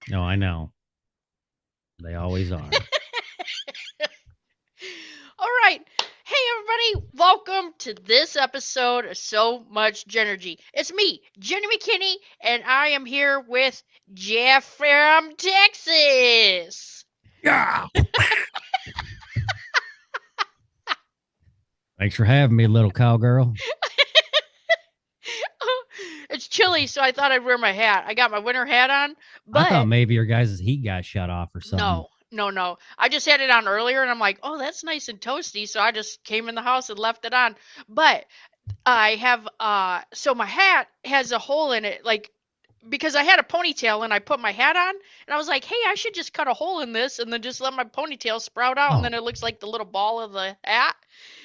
No, I know. They always are. All right. Hey, everybody. Welcome to this episode of So Much Genergy. It's me, Jenny McKinney, and I am here with Jeff from Texas. Yeah. Thanks for having me, little cowgirl. It's chilly, so I thought I'd wear my hat. I got my winter hat on, I thought but maybe your guys' heat got shut off or something. no. I just had it on earlier, and I'm like, oh, that's nice and toasty. So I just came in the house and left it on. But I have so my hat has a hole in it, like because I had a ponytail and I put my hat on and I was like, hey, I should just cut a hole in this and then just let my ponytail sprout out and then Oh, it looks like the little ball of the hat.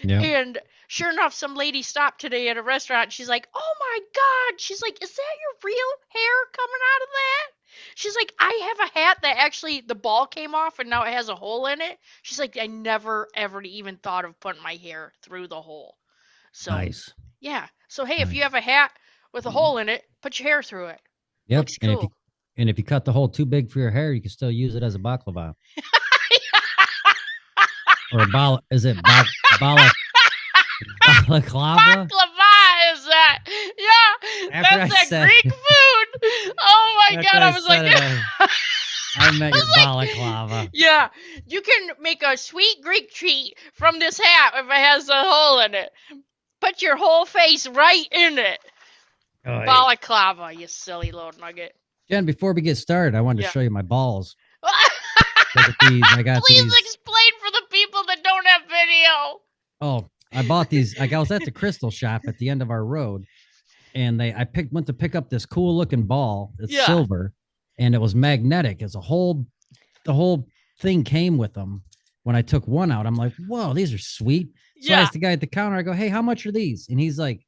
yep. And sure enough, some lady stopped today at a restaurant. And she's like, oh my God. She's like, is that your real hair coming out of that? She's like, I have a hat that actually the ball came off and now it has a hole in it. She's like, I never ever even thought of putting my hair through the hole. So Nice. yeah. So hey, if you Nice. have a hat with a hole in it, put your hair through it. Yep. Looks And if you cool. and if you cut the hole too big for your hair, you can still use it as a baklava or a bal. Is it balaclava? Baklava is that? Yeah, After I that's that said Greek food. Oh my after God, I I was like, said it, I I meant your was like, balaclava. yeah, you can make a sweet Greek treat from this hat if it has a hole in it. Put your whole face right in it. Oh, hey. Balaclava, you silly little nugget. Jen, before we get started, I wanted to Yeah. show you my balls. Look at these. I got Please these. explain for the people that don't have video. Oh, I bought these. I was at the crystal shop at the end of our road, and I picked went to pick up this cool looking ball. It's Yeah. silver, and it was magnetic. It's a whole the whole thing came with them. When I took one out, I'm like, whoa, these are sweet. So I Yeah. asked the guy at the counter, I go, hey, how much are these? And he's like,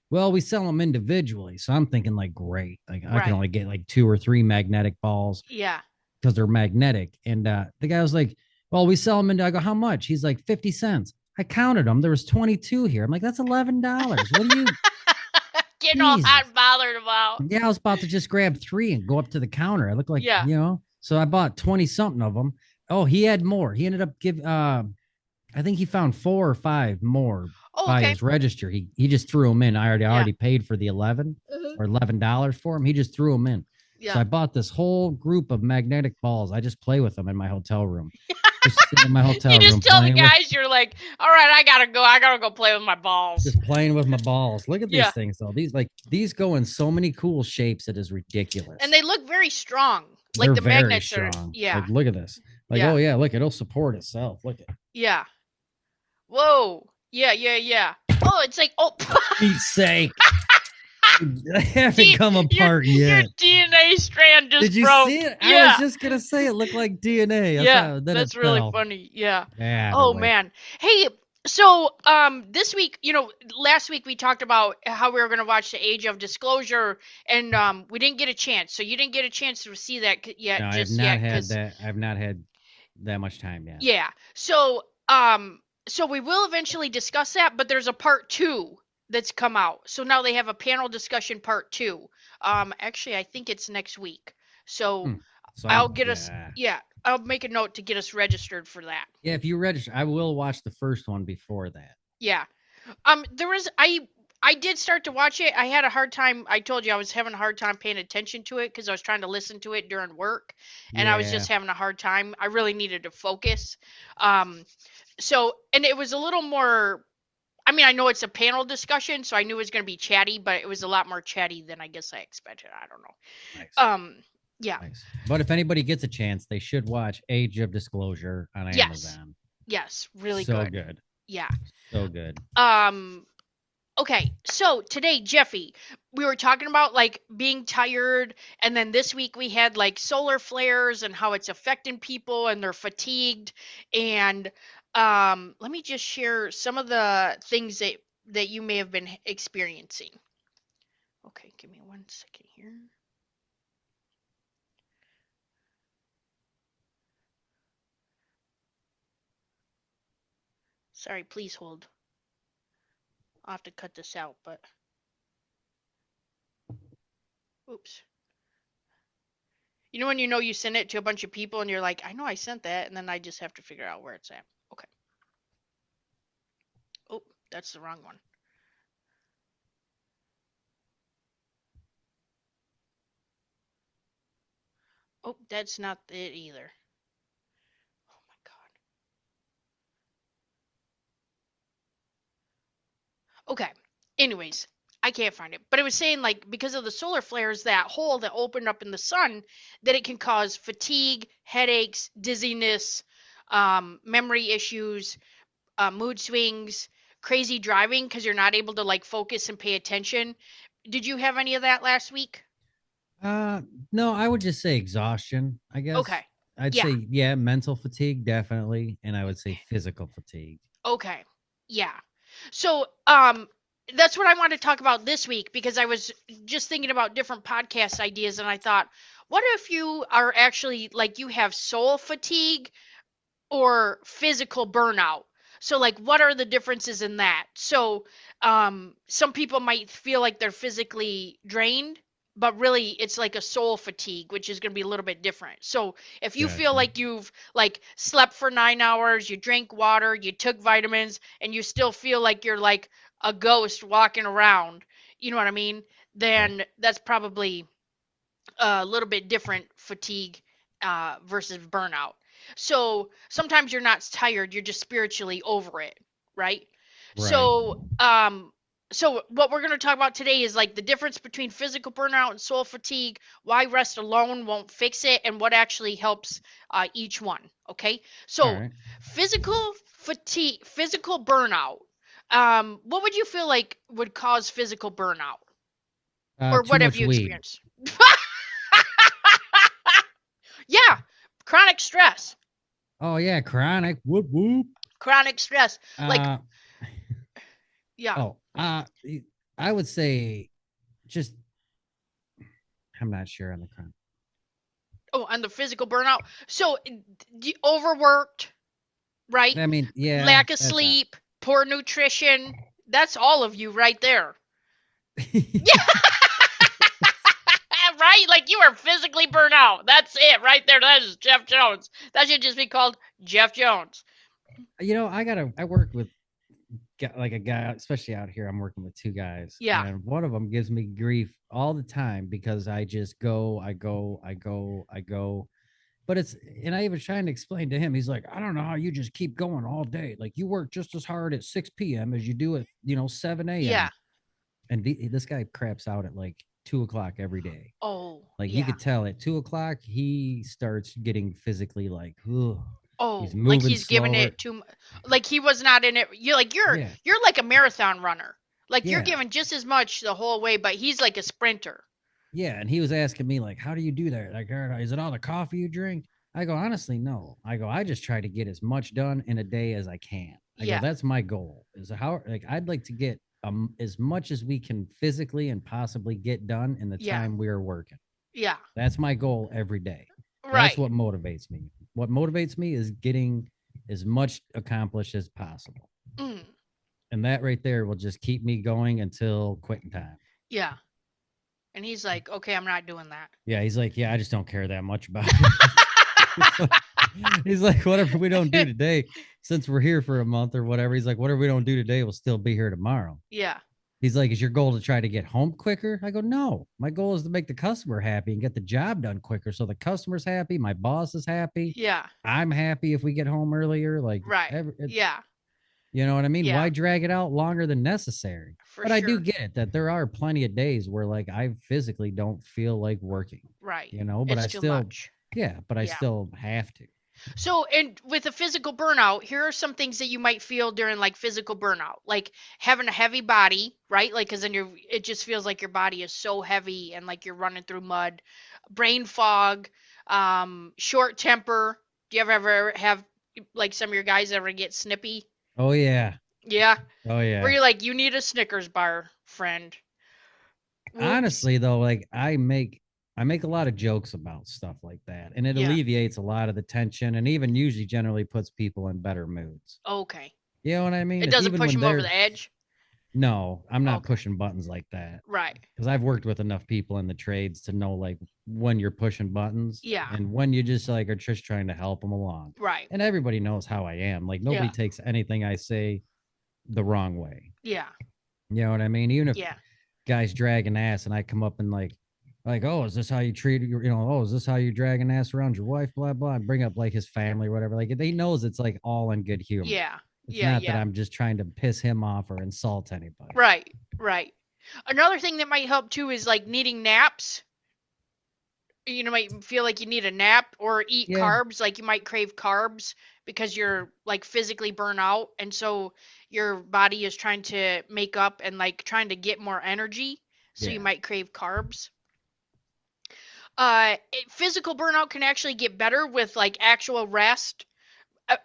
well, we sell them individually. So I'm thinking, like, great. Like, I can Right. only get like two or three magnetic balls Yeah. because they're magnetic. And the guy was like, well, we sell them. And I go, how much? He's like, 50 cents. I counted them. There was 22 here. I'm like, that's $11. What do you, Getting all hot Jesus. and bothered about. Yeah, I was about to just grab three and go up to the counter. I look like, Yeah. so I bought 20 something of them. Oh, he had more. He ended up I think he found four or five more Oh, by okay. his register. He just threw them in. I already Yeah. already paid for the 11 Hmm. or $11 for them. He just threw them in. So Yeah. I bought this whole group of magnetic balls. I just play with them in my hotel room. Just sitting in my You hotel just room tell the playing with guys you're like, all right, I gotta go. I gotta go play with my balls. just playing with my balls. Look at Yeah. these things though. These go in so many cool shapes. It is And ridiculous. they look very strong. Like They're the very magnets are. strong. Yeah. Like, look at this. Like, Yeah. oh yeah, look, it'll support itself. Look at Yeah. Whoa. Yeah. Oh, it's like oh. Pete's sake. They haven't D- come your apart your yet. DNA strand Did just you see broke. it? I was Yeah. just gonna say it looked like DNA. That's Yeah, how then it that's really fell. funny. Yeah. Yeah, Oh boy. man. Hey, so this week, last week we talked about how we were going to watch The Age of Disclosure and we didn't get a chance. So you didn't get a chance to see that No, yet I have just not yet had cuz that. I've not had that much time yet. yeah. So we will eventually discuss that, but there's a part 2 that's come out. So now they have a panel discussion part 2. Actually I think it's next week. So Hmm. So I'll I'm get us yeah. yeah, I'll make a note to get us registered for that. Yeah, if you register, I will watch the first one before that. Yeah. There was I did start to watch it. I had a hard time. I told you I was having a hard time paying attention to it because I was trying to listen to it during work, and I was Yeah. just having a hard time. I really needed to focus. Um, and it was a little more. I mean, I know it's a panel discussion, so I knew it was going to be chatty, but it was a lot more chatty than I guess I expected. I don't know. Nice. Yeah. Nice. But if anybody gets a chance, they should watch Age of Disclosure on Yes. Amazon. Yes. Really So good. good. Yeah. So good. Um, Okay, so today, Jeffy, we were talking about like being tired, and then this week we had like solar flares and how it's affecting people and they're fatigued. And let me just share some of the things that you may have been experiencing. Okay, give me 1 second here. Sorry, please hold. I'll have to cut this out, but oops. You know you send it to a bunch of people and you're like, I know I sent that, and then I just have to figure out where it's at. Okay. Oh, that's the wrong one. Oh, that's not it either. Oh my God. Okay. Anyways, I can't find it. But it was saying like because of the solar flares, that hole that opened up in the sun, that it can cause fatigue, headaches, dizziness, memory issues, mood swings, crazy driving because you're not able to like focus and pay attention. Did you have any of that last week? Uh, no, I would just say exhaustion. I Okay. guess I'd Yeah. say yeah, mental fatigue definitely, and I would say physical fatigue. Okay. Yeah. So, that's what I want to talk about this week because I was just thinking about different podcast ideas and I thought, what if you are actually like you have soul fatigue or physical burnout? So like what are the differences in that? So some people might feel like they're physically drained, but really it's like a soul fatigue, which is going to be a little bit different. So if you feel Gotcha. like you've like slept for 9 hours, you drank water, you took vitamins and you still feel like you're like a ghost walking around, you know what I mean? Right. Then that's probably a little bit different fatigue versus burnout. So sometimes you're not tired, you're just spiritually over it, right? Right. So what we're going to talk about today is like the difference between physical burnout and soul fatigue, why rest alone won't fix it, and what actually helps each one. Okay, All so right. physical fatigue, physical burnout. What would you feel like would cause physical burnout, or Too what have much you weed. experienced? Yeah, chronic stress. Oh yeah, chronic. Whoop whoop. Chronic stress. Like, Uh yeah. oh. I would say just I'm not sure on the chronic. Oh, and the physical burnout. So, overworked, right? I mean, yeah, Lack of that's not. sleep, poor nutrition. That's all of you right there. Yeah, right? Like you are physically burnt out. That's it right there. That is Jeff Jones. That should just be called Jeff Jones. I work with like a guy, especially out here. I'm working with two guys, Yeah. and one of them gives me grief all the time because I just go. But and I was trying to explain to him, he's like, I don't know how you just keep going all day. Like you work just as hard at 6 p.m. as you do at, 7 Yeah. a.m. And this guy craps out at like 2 o'clock every day. Oh, Like you yeah. could tell at 2 o'clock, he starts getting physically like, ugh. He's Oh, like moving he's giving slower. it too like he was not in it. You're like Yeah. you're like a marathon runner. Like you're Yeah. giving just as much the whole way, but he's like a sprinter. Yeah. And he was asking me, like, how do you do that? Like, is it all the coffee you drink? I go, honestly, no. I go, I just try to get as much done in a day as I can. I go, Yeah. that's my goal. Is how like I'd like to get as much as we can physically and possibly get done in the Yeah. time we are working. Yeah. That's my goal every day. That's Right. what motivates me. What motivates me is getting as much accomplished as possible. Mm. And that right there will just keep me going until quitting time. Yeah. And he's like, "Okay, I'm not doing that." Yeah, he's like, yeah, I just don't care that much about it. He's like, whatever we don't do today, since we're here for a month or whatever, he's like, whatever we don't do today, we'll still be here tomorrow. Yeah. He's like, is your goal to try to get home quicker? I go, no, my goal is to make the customer happy and get the job done quicker. So the customer's happy, my boss is happy, Yeah. I'm happy if we get home earlier. Like, Right. Yeah. you know what I mean? Yeah. Why drag it out longer than necessary? For But I do sure. get it that there are plenty of days where like I physically don't feel like working, Right. but It's I too still, much. yeah, but I Yeah. still have to. So, and with a physical burnout, here are some things that you might feel during like physical burnout, like having a heavy body, right? Like, cause then it just feels like your body is so heavy and like you're running through mud, brain fog, short temper. Do you ever have like some of your guys ever get snippy? Oh yeah. Yeah. Oh Where yeah. you're like, you need a Snickers bar, friend. Whoops. Honestly though, like I make a lot of jokes about stuff like that, and it Yeah. alleviates a lot of the tension and even usually generally puts people in better moods. Okay. You know what I mean? It It's doesn't even push when them over they're the edge. No, I'm not Okay. pushing buttons like that Right. because I've worked with enough people in the trades to know like when you're pushing buttons Yeah. and when you just like are just trying to help them along. Right. And everybody knows how I am. Like nobody Yeah. takes anything I say the wrong way. Yeah. You know what I mean? Even if Yeah. guys dragging ass and I come up and like, oh, is this how you treat your, oh, is this how you dragging ass around your wife? Blah blah, and bring up like his family or whatever. Like they knows it's like all in good humor. Yeah. It's Yeah. not that Yeah. I'm just trying to piss him off or insult anybody. Right. Right. Another thing that might help too is like needing naps. You know, might feel like you need a nap or eat Yeah, carbs. Like you might crave carbs because you're like physically burnt out, and so your body is trying to make up and like trying to get more energy. So you yeah. might crave carbs. Physical burnout can actually get better with like actual rest.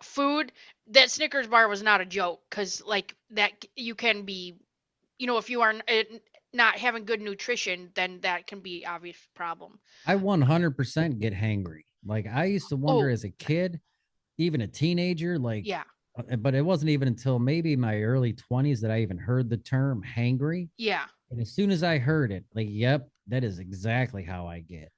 Food. That Snickers bar was not a joke because like that you can be, if you are not having good nutrition, then that can be obvious problem. I 100% get hangry. Like I used to wonder Oh, as a kid, even a teenager, like, yeah, but it wasn't even until maybe my early 20s that I even heard the term hangry. yeah. And as soon as I heard it, like, yep, that is exactly how I get.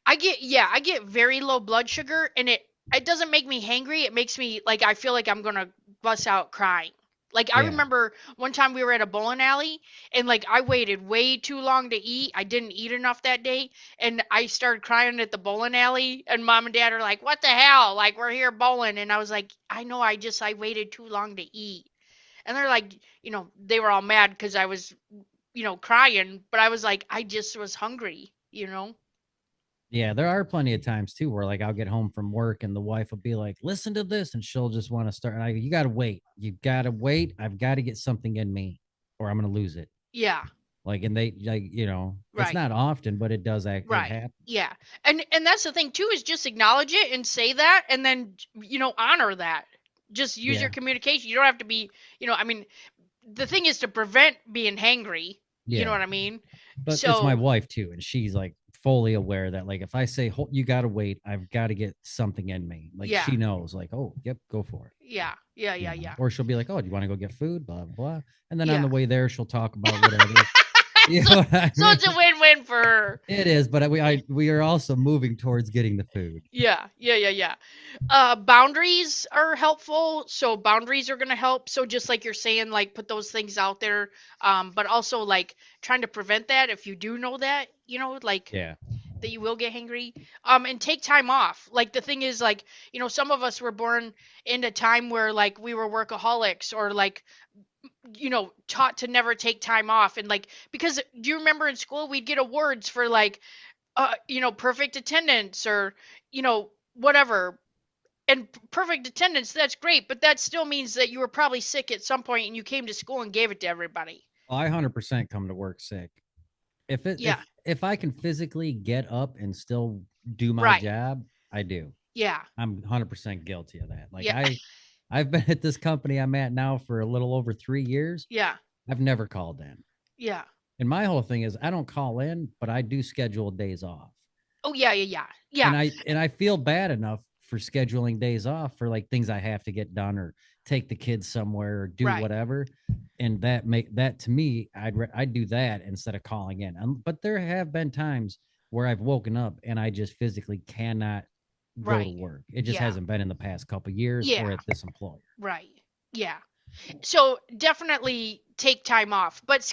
I get very low blood sugar, and it doesn't make me hangry. It makes me like I feel like I'm gonna bust out crying. Like I Yeah. remember one time we were at a bowling alley, and like I waited way too long to eat. I didn't eat enough that day, and I started crying at the bowling alley. And mom and dad are like, "What the hell? Like we're here bowling." And I was like, "I know. I waited too long to eat." And they're like, they were all mad because I was, crying, but I was like, I just was hungry. Yeah, there are plenty of times too where like I'll get home from work and the wife will be like, "Listen to this," and she'll just want to start. And I go, "You got to wait. You got to wait. I've got to get something in me, or I'm gonna lose it." Yeah. Like, and they like, it's Right. not often, but it does act. It Right. happens. Yeah. And that's the thing too is just acknowledge it and say that and then honor that. Just use your Yeah, communication. You don't have to be, I mean, the thing is to prevent being hangry. You know yeah. what I mean? But it's my So, wife too, and she's like fully aware that like if I say you got to wait, I've got to get something in me. Like yeah. she knows, like, oh, yep, go for it. Yeah. Yeah, yeah, yeah. Or she'll be like, oh, do you want to go get food? Blah blah blah. And then on Yeah. the way there, she'll talk about whatever. You know what I So it's a mean? win-win for her. It is, but we are also moving towards getting the food. Yeah, yeah, yeah, yeah. Boundaries are helpful. So boundaries are gonna help. So just like you're saying, like put those things out there. But also like trying to prevent that if you do know that, like Yeah. that you will get hangry. And take time off. Like the thing is like, some of us were born in a time where like we were workaholics or like, taught to never take time off. And like, because do you remember in school we'd get awards for like, perfect attendance or, whatever. And perfect attendance, that's great, but that still means that you were probably sick at some point and you came to school and gave it to everybody. I 100% come to work sick. If it Yeah, if I can physically get up and still do my right. job, I do. Yeah, I'm 100% guilty of that. Like yeah, I've been at this company I'm at now for a little over 3 years. yeah, I've never called in. yeah. And my whole thing is I don't call in, but I do schedule days off. Oh, yeah, yeah, yeah, yeah. And I feel bad enough for scheduling days off for like things I have to get done or take the kids somewhere or do Right, whatever. And that make that to me, I'd do that instead of calling in. But there have been times where I've woken up and I just physically cannot go to right. work. It just Yeah, hasn't been in the past couple of years or yeah, at this employer. right. Yeah. So definitely take time off, but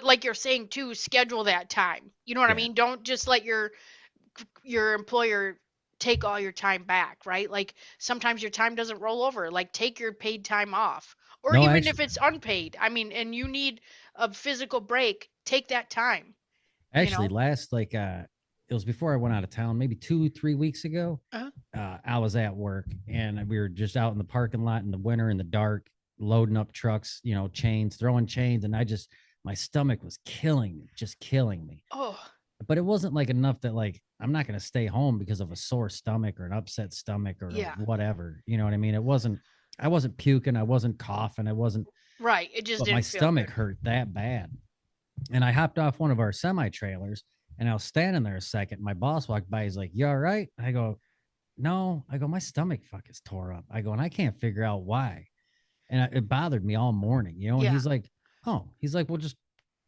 like you're saying too, schedule that time. You know what I Yeah. mean? Don't just let your employer take all your time back, right? Like sometimes your time doesn't roll over. Like take your paid time off. Or No, even if actually, it's unpaid. I mean, and you need a physical break, take that time, you actually, know? last like it was before I went out of town, maybe 2, 3 weeks ago. Uh-huh. I was at work and we were just out in the parking lot in the winter in the dark, loading up trucks, chains, throwing chains, and my stomach was killing me, just killing me. Oh, But it wasn't like enough that like I'm not going to stay home because of a sore stomach or an upset stomach or yeah. whatever. You know what I mean? I wasn't puking, I wasn't coughing, I wasn't, Right. It just but my didn't feel stomach good. hurt that bad. And I hopped off one of our semi trailers and I was standing there a second. My boss walked by. He's like, "You all right?" I go, "No." I go, "My stomach fuck is tore up." I go, "And I can't figure out why." And it bothered me all morning, And Yeah. he's like, Oh, he's like, well, just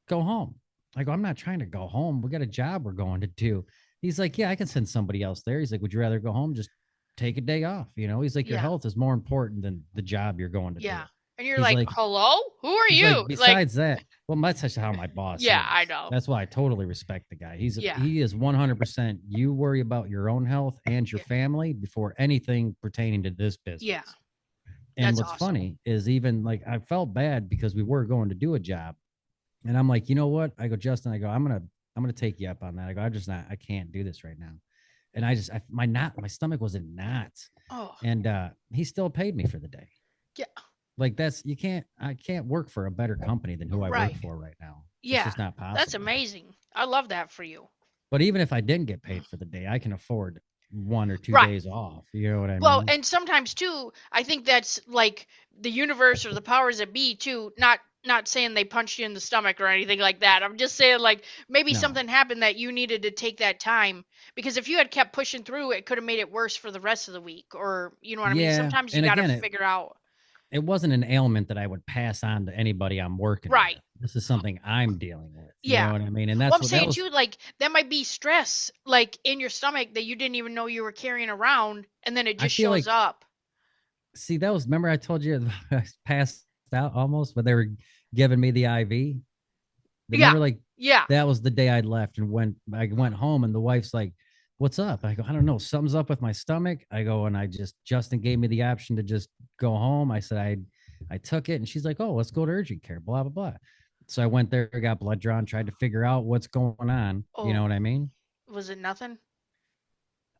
go home. I go, I'm not trying to go home. We got a job we're going to do. He's like, yeah, I can send somebody else there. He's like, would you rather go home? Just take a day off. He's like, your Yeah. health is more important than the job you're going to do. Yeah. And you're He's like, like, "Hello? Who are he's like, you?" Like, besides that, well, that's just how my boss yeah, I is. know. That's why I totally respect the guy. Yeah. He is 100%. You worry about your own health and your Yeah. family before anything pertaining to this Yeah. business. And That's what's awesome. funny is even like I felt bad because we were going to do a job, and I'm like, you know what? I go, Justin, I go, I'm gonna take you up on that. I go, I can't do this right now. And my stomach was in knots, Oh, and he still paid me for the day. yeah. Like I can't work for a better company than who I work Right. for right now. It's Yeah. just not That's possible. amazing. I love that for you. But even if I didn't get paid for the day, I can afford 1 or 2 Right. days off. You know what I Well, mean? and sometimes too, I think that's like the universe or the powers that be too, not saying they punched you in the stomach or anything like that. I'm just saying like maybe No. something happened that you needed to take that time because if you had kept pushing through, it could have made it worse for the rest of the week or you know what I mean? Yeah. Sometimes you And got to again, figure out. it wasn't an ailment that I would pass on to anybody I'm working with. Right. This is something I'm dealing with. You know Yeah. what I mean? And Well, that's I'm what that saying was. too, like that might be stress, like in your stomach that you didn't even know you were carrying around, and then it I just feel shows like, up. see, that was, remember I told you I passed out almost, but they were giving me the IV. Yeah, Remember, like, yeah. that was the day I left and I went home, and the wife's like, what's up? I go, I don't know. Something's up with my stomach. I go, and Justin gave me the option to just go home. I said, I took it, and she's like, oh, let's go to urgent care, blah, blah, blah. So I went there, got blood drawn, tried to figure out what's going on. You know Oh, what I mean? was it nothing?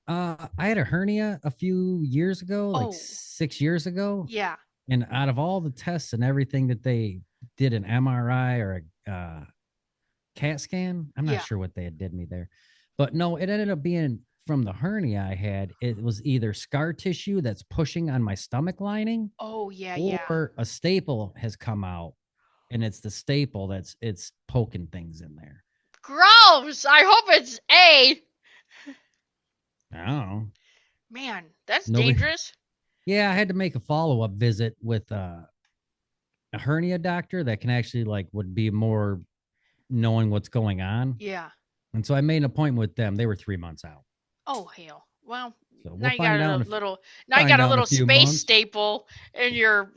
I had a hernia a few years ago, like Oh, 6 years ago. yeah, And out of all the tests and everything that they did, an MRI or a CAT scan, I'm not yeah. sure what they had did me there. But no, it ended up being from the hernia I had. It was either scar tissue that's pushing on my stomach lining, Oh, yeah, yeah. or a staple has come out, and it's the staple it's poking things in there. Gross. I hope it's A. I don't know. Man, that's Nobody. dangerous. Yeah, I had to make a follow-up visit with a hernia doctor that can actually, like, would be more knowing what's going on. Yeah. And so I made an appointment with them. They were 3 months out. Oh, hell. Well, So now we'll you got find out a in a, little, now you find got a out in a little few space months. staple in your.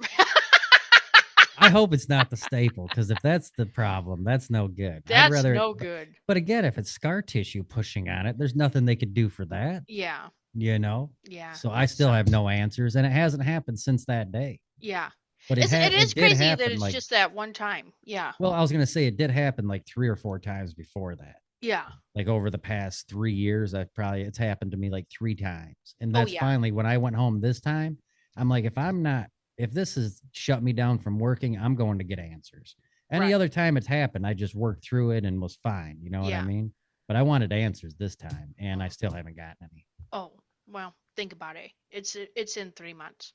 I hope it's not the staple, because if that's the problem, that's no good. I'd That's rather, no good. but again, if it's scar tissue pushing on it, there's nothing they could do for that, Yeah, you know? yeah. So I That still have sucks. no answers, and it hasn't happened since that day. Yeah. But It is it did crazy that happen, it's like, just that one time. Yeah. well, I was going to say it did happen like 3 or 4 times before that. Yeah. Like over the past 3 years, it's happened to me like 3 times. And Oh, that's yeah. finally when I went home this time. I'm like, if this has shut me down from working, I'm going to get answers. Any Right. other time it's happened, I just worked through it and was fine. You know what I Yeah. mean? But I wanted answers this time, and I still haven't gotten any. Oh, well, think about it. It's in 3 months.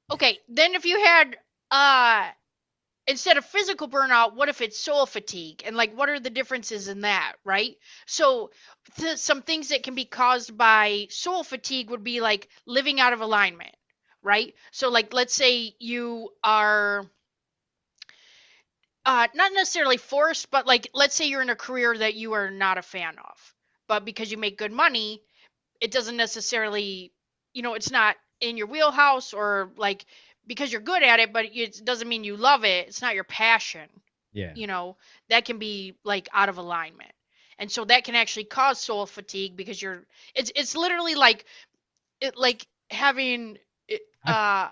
Okay, then if you had uh instead of physical burnout, what if it's soul fatigue? And like what are the differences in that, right? So some things that can be caused by soul fatigue would be like living out of alignment, right? So like let's say you are not necessarily forced, but like let's say you're in a career that you are not a fan of. But because you make good money, it doesn't necessarily, it's not in your wheelhouse or like because you're good at it, but it doesn't mean you love it. It's not your passion. Yeah. You know, that can be like out of alignment. And so that can actually cause soul fatigue because it's literally like like having I, I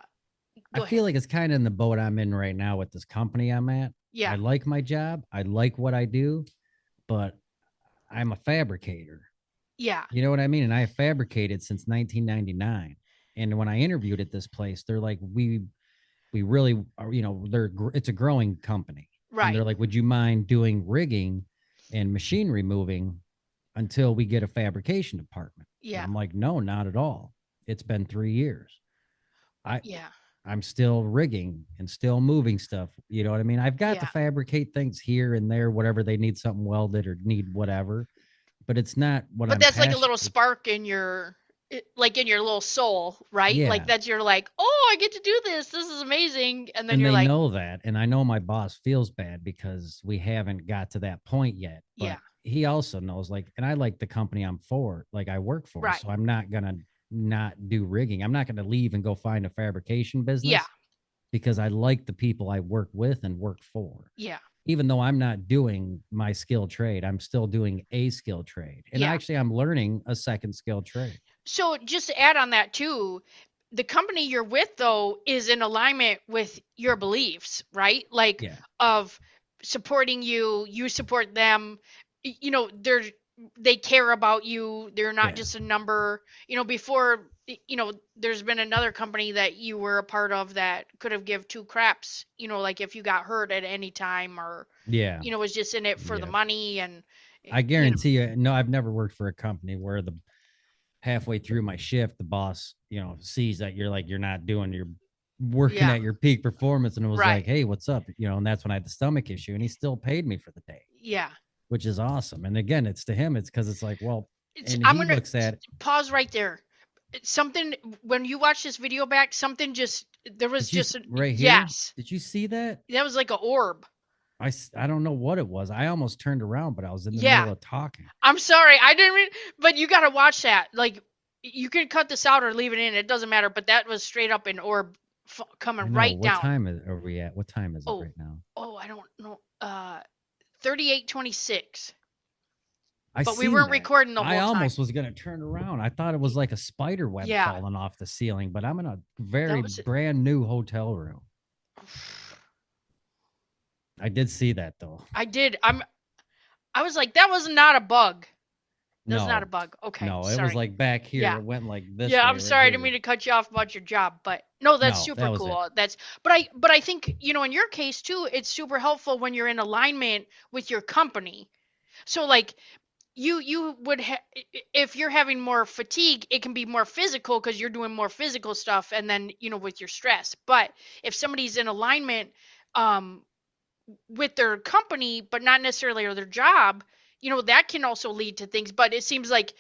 go ahead. feel like it's kind of in the boat I'm in right now with this company I'm at. I Yeah. like my job, I like what I do, but I'm a fabricator. Yeah. You know what I mean? And I have fabricated since 1999. And when I interviewed at this place, they're like, we really are, it's a growing company. And they're Right. like, would you mind doing rigging and machinery moving until we get a fabrication department? And Yeah. I'm like, no, not at all. It's been 3 years. I Yeah. I'm still rigging and still moving stuff. You know what I mean? I've got to Yeah. fabricate things here and there, whatever they need something welded or need whatever, but it's not what But I'm that's like a passionate. little spark in your like in your little soul, right? Like Yeah. that's you're like, oh, I get to do this. This is amazing. And then And you're they like, know that. And I know my boss feels bad because we haven't got to that point yet. yeah, But he also knows, like, and I like the company I'm for, like I work for. right. So I'm not gonna not do rigging. I'm not gonna leave and go find a fabrication Yeah, business because I like the people I work with and work for. yeah, Even though I'm not doing my skill trade, I'm still doing a skill trade. And yeah. actually I'm learning a second skill trade. So just to add on that too, the company you're with though is in alignment with your beliefs, right? Like Yeah. of supporting you, you support them. They care about you. They're not Yeah. just a number. Before there's been another company that you were a part of that could have give two craps, like if you got hurt at any time or Yeah. was just in it for the Yeah. money and I you know, guarantee you, no, I've never worked for a company where the halfway through my shift, the boss, sees that you're not doing your working yeah, at your peak performance and it was like, right. hey, what's up? And that's when I had the stomach issue and he still paid me for the day, Yeah. which is awesome. And again, it's to him, it's because it's like, well, It's and I'm he gonna looks at, pause right there. Something when you watch this video back, something just there was did you just right here? yes. Did you see that? That was like a orb. I don't know what it was. I almost turned around, but I was in the Yeah. middle of talking. I'm sorry. I didn't mean, but you got to watch that. Like you can cut this out or leave it in. It doesn't matter, but that was straight up an orb I coming know. right What down. time are we at? What time is it Oh. right now? Oh, I don't know. 38:26. I But we seen weren't that. recording the I whole time. almost was gonna turn around. I thought it was like a spider web Yeah. falling off the ceiling, but I'm in a That very was it. brand new hotel room. I did see that though. I did. I was like that was not a bug. That's not a No, bug. Okay, no, it was sorry. like back here. Yeah. It went like this Yeah, I'm way right sorry. I didn't here. mean to cut you off about your job, but no, that's No, that super was it. cool. But I think, in your case too, it's super helpful when you're in alignment with your company. So like you would if you're having more fatigue, it can be more physical because you're doing more physical stuff and then, with your stress. But if somebody's in alignment um with their company, but not necessarily or their job, that can also lead to things. But it seems like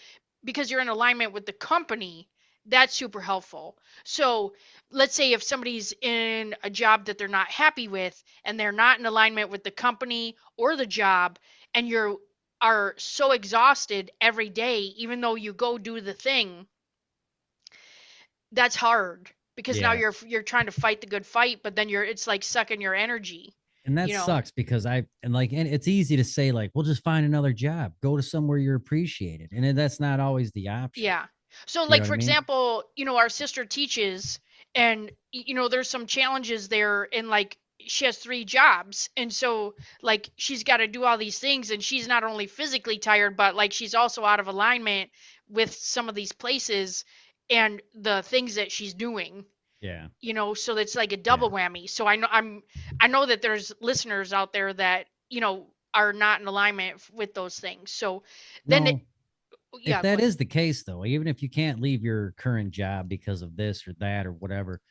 because you're in alignment with the company, that's super helpful. So let's say if somebody's in a job that they're not happy with and they're not in alignment with the company or the job, and you are so exhausted every day, even though you go do the thing, that's hard because now Yeah. you're trying to fight the good fight, but then it's like sucking your energy, And that you know. sucks because and it's easy to say, like, we'll just find another job, go to somewhere you're appreciated. And then that's not always the option. Yeah. So You know like what I for mean? example, our sister teaches and there's some challenges there in like she has three jobs and so like she's got to do all these things and she's not only physically tired but like she's also out of alignment with some of these places and the things that she's doing, Yeah. so it's like a double Yeah. whammy. So I know that there's listeners out there that are not in alignment with those things. So then Well, if yeah, go that ahead. is the case, though, even if you can't leave your current job because of this or that or whatever,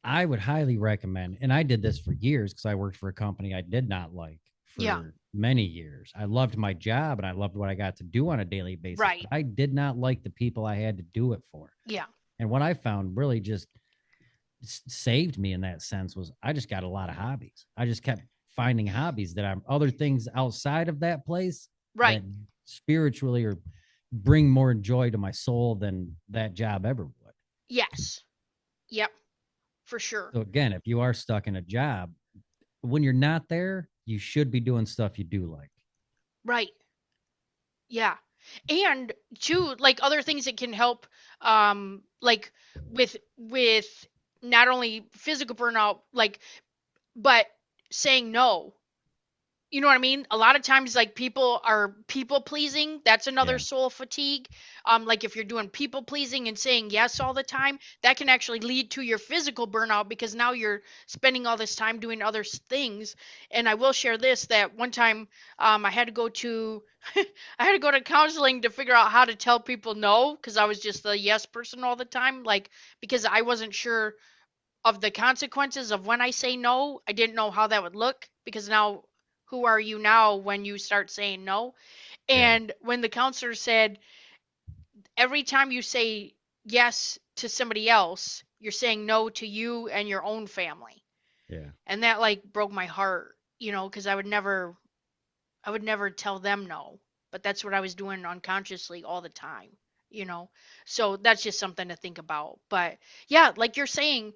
I would highly recommend, and I did this for years because I worked for a company I did not like Yeah. for many years. I loved my job and I loved what I got to do on a daily basis, Right. but I did not like the people I had to do it for. Yeah. And what I found really just saved me in that sense was I just got a lot of hobbies. I just kept finding hobbies that I'm other things outside of that place Right. that spiritually or bring more joy to my soul than that job ever would. Yes. Yep. For sure. So again, if you are stuck in a job, when you're not there, you should be doing stuff you do like. Right. Yeah. And two, like other things that can help, like with not only physical burnout, like, but saying no. You know what I mean? A lot of times, like people are people pleasing. That's another Yeah. soul fatigue. Like if you're doing people pleasing and saying yes all the time, that can actually lead to your physical burnout because now you're spending all this time doing other things. And I will share this that one time, I had to go to, I had to go to counseling to figure out how to tell people no because I was just the yes person all the time. Like because I wasn't sure of the consequences of when I say no. I didn't know how that would look because now who are you now when you start saying no? Yeah. And when the counselor said every time you say yes to somebody else, you're saying no to you and your own family. Yeah. And that like broke my heart, because I would never tell them no, but that's what I was doing unconsciously all the time, you know. So that's just something to think about. But yeah, like you're saying,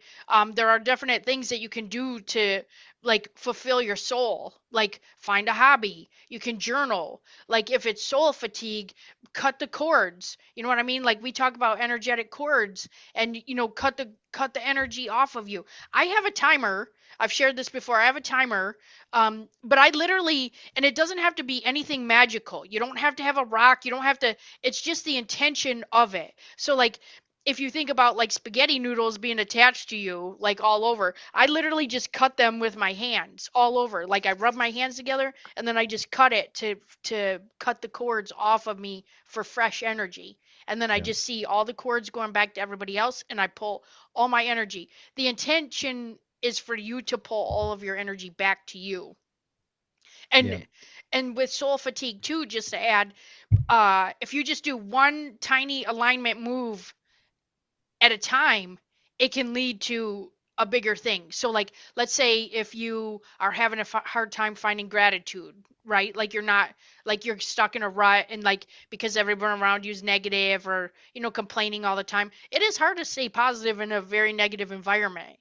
there are definite things that you can do to like fulfill your soul. Like find a hobby. You can journal. Like if it's soul fatigue, cut the cords. You know what I mean? Like we talk about energetic cords and cut the energy off of you. I have a timer. I've shared this before. I have a timer. But I literally, and it doesn't have to be anything magical. You don't have to have a rock. You don't have to, it's just the intention of it. So, like, if you think about like spaghetti noodles being attached to you, like all over, I literally just cut them with my hands all over. Like I rub my hands together and then I just cut it to cut the cords off of me for fresh energy. And then I Yeah. just see all the cords going back to everybody else and I pull all my energy. The intention is for you to pull all of your energy back to you. Yeah. And with soul fatigue too, just to add, if you just do one tiny alignment move at a time, it can lead to a bigger thing. So like let's say if you are having a hard time finding gratitude, right? Like you're not, like you're stuck in a rut and like because everyone around you is negative or complaining all the time. It is hard to stay positive in a very negative environment.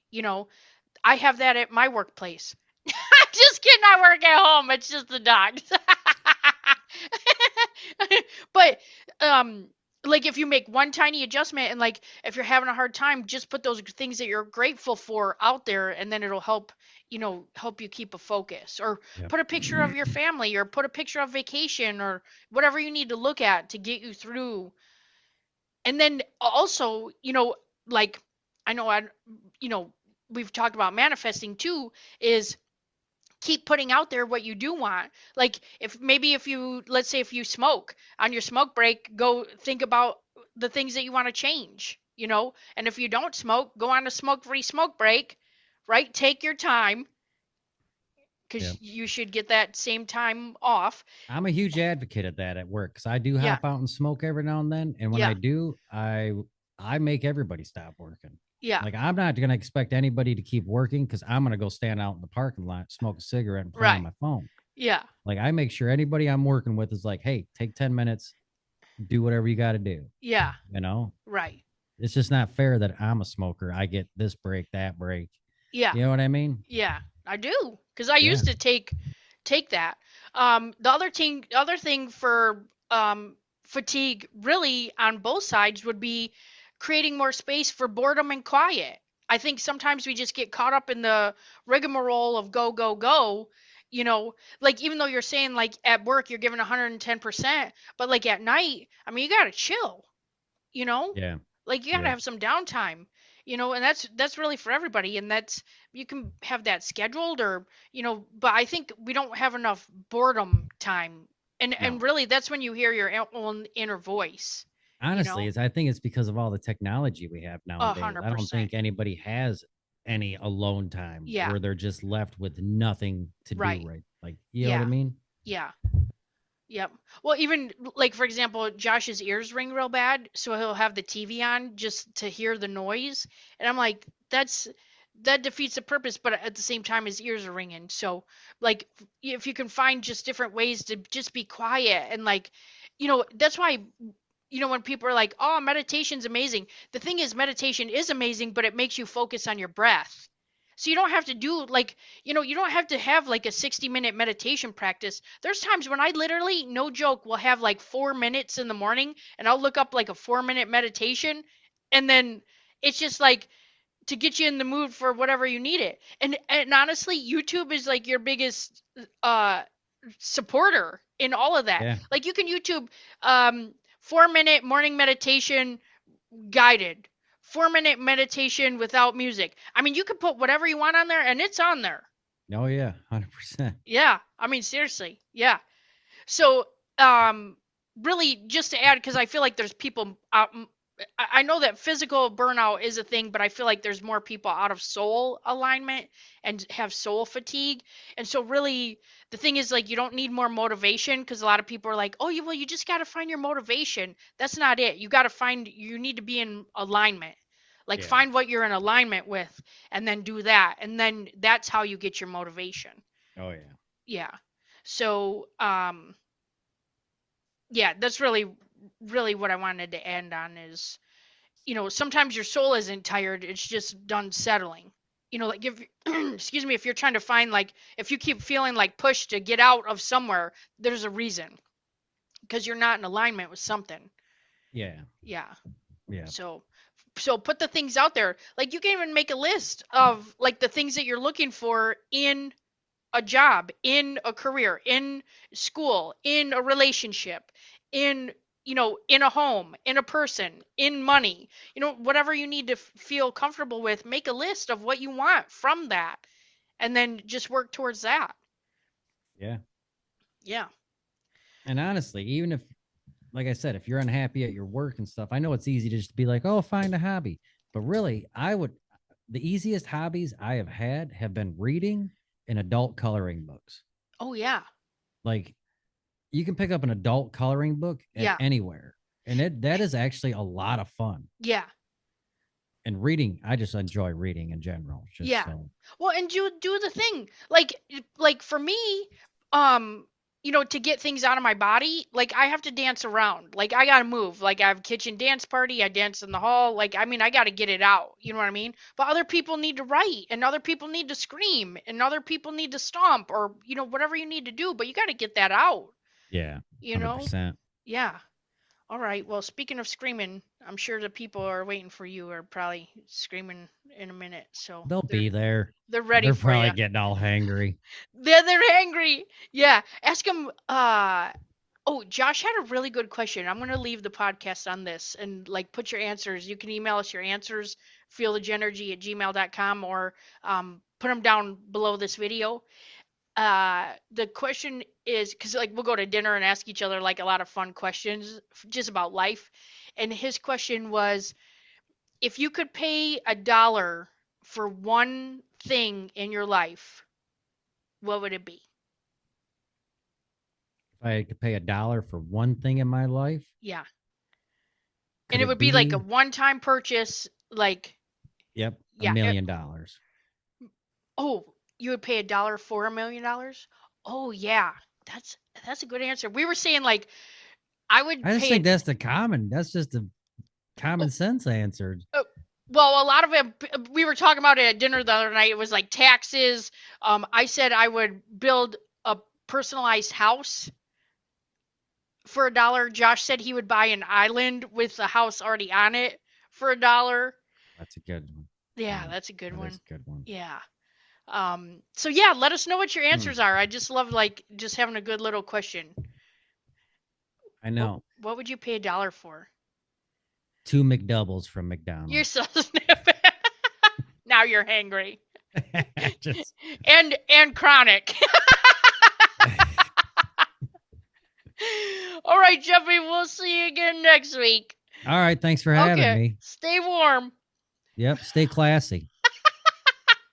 I have that at my workplace. I just cannot work at home. It's just the dogs. But um like if you make one tiny adjustment and like if you're having a hard time, just put those things that you're grateful for out there and then it'll help you keep a focus. Or Yeah. put a picture of your family or put a picture of vacation or whatever you need to look at to get you through. And then also, like I know I you know we've talked about manifesting too, is keep putting out there what you do want. Like if you, let's say if you smoke, on your smoke break, go think about the things that you want to change. And if you don't smoke, go on a smoke-free smoke break, right? Take your time Yeah. because you should get that same time off. I'm a huge advocate of that at work because I do Yeah, hop out and smoke every now and then. And when I yeah, do, I make everybody stop working. yeah, Like I'm not gonna expect anybody to keep working because I'm gonna go stand out in the parking lot, smoke a cigarette, and play on right, my phone. yeah, Like I make sure anybody I'm working with is like, hey, take 10 minutes, do whatever you gotta do. yeah, You know? right, It's just not fair that I'm a smoker. I get this break, that break. yeah. You know what I mean? Yeah, I do because I Yeah. used to take that. The other thing for fatigue, really on both sides, would be creating more space for boredom and quiet. I think sometimes we just get caught up in the rigmarole of go go go. Like even though you're saying like at work you're giving 110%, but like at night, I mean you gotta chill you know Yeah. like you got to Yeah. have some downtime. And that's really for everybody, and that's you can have that scheduled but I think we don't have enough boredom time, and No. really that's when you hear your own inner voice you Honestly, know I think it's because of all the technology we have a nowadays. hundred I don't percent think anybody has any alone time Yeah, where they're just left with nothing to do, right, right? Like, you know what I yeah, mean? yeah. Yep. Well, even like for example, Josh's ears ring real bad, so he'll have the TV on just to hear the noise. And I'm like, that defeats the purpose, but at the same time his ears are ringing. So like if you can find just different ways to just be quiet and like that's why when people are like, "Oh, meditation's amazing." The thing is meditation is amazing, but it makes you focus on your breath. So you don't have to do like, you don't have to have like a 60-minute meditation practice. There's times when I literally, no joke, will have like 4 minutes in the morning and I'll look up like a 4-minute meditation. And then it's just like to get you in the mood for whatever you need it. And honestly, YouTube is like your biggest uh supporter in all of that. Yeah. Like you can YouTube 4-minute morning meditation guided, 4-minute meditation without music. I mean, you can put whatever you want on there and it's on there. Oh yeah, 100%. Yeah. I mean, seriously. Yeah. So, um, really, just to add, because I feel like there's people out. I know that physical burnout is a thing, but I feel like there's more people out of soul alignment and have soul fatigue. And so really the thing is like you don't need more motivation because a lot of people are like, "Oh, you just got to find your motivation." That's not it. You need to be in alignment. Like Yeah. find what you're in alignment with and then do that. And then that's how you get your motivation. Oh yeah. Yeah. So, yeah, that's really what I wanted to end on is sometimes your soul isn't tired, it's just done settling. Like if excuse me, if you're trying to find like if you keep feeling like pushed to get out of somewhere, there's a reason because you're not in alignment with something. Yeah. Yeah. Yeah. So put the things out there. Like you can even make a list of like the things that you're looking for in a job, in a career, in school, in a relationship, in in a home, in a person, in money. Whatever you need to feel comfortable with, make a list of what you want from that and then just work towards that. Yeah. Yeah. And honestly, even if, like I said, if you're unhappy at your work and stuff, I know it's easy to just be like, oh, find a hobby. But really, the easiest hobbies I have had have been reading and adult coloring books. Oh yeah. Like you can pick up an adult coloring book at Yeah. anywhere. And that is actually a lot of fun. Yeah. And reading, I just enjoy reading in general. Just Yeah. so Well, and do the thing. Like for me, um, to get things out of my body, like I have to dance around. Like I got to move. Like I have a kitchen dance party, I dance in the hall. Like I mean, I got to get it out. You know what I mean? But other people need to write and other people need to scream and other people need to stomp or whatever you need to do, but you got to get that out, yeah, you know? 100%. Yeah. All right. Well, speaking of screaming, I'm sure the people are waiting for you are probably screaming in a minute. So They'll they're be there. they're ready They're for probably you. getting all hangry. They're angry. Yeah. Ask them. Oh, Josh had a really good question. I'm gonna leave the podcast on this and like put your answers. You can email us your answers, feelthegenergy@gmail.com, or put them down below this video. The question is because like we'll go to dinner and ask each other like a lot of fun questions just about life. And his question was, if you could pay $1 for one thing in your life, what would it be? If I could pay $1 for one thing in my life, Yeah. And could it it would be like a be? one-time purchase, like, Yep, a yeah. million dollars. Oh, you would pay $1 for $1 million? Oh, yeah. That's that's a good answer. We were saying like I would I just pay think it. that's just a common Oh, sense answer. oh, well, a lot of it we were talking about it at dinner the other night. It was like taxes. I said I would build a personalized house for $1. Josh said he would buy an island with a house already on it for $1. That's a good one. Yeah, Yeah, that's a good that is one. a good one. Yeah. So yeah, let us know what your Hmm. answers are. I just love like just having a good little question. I What know. what would you pay $1 for? Two McDoubles from You're McDonald's. so snippy. Now you're hangry. Just And chronic. All right, Jeffrey, we'll see you again next week. all right. Thanks for having Okay. me. Stay warm. Yep. Stay classy.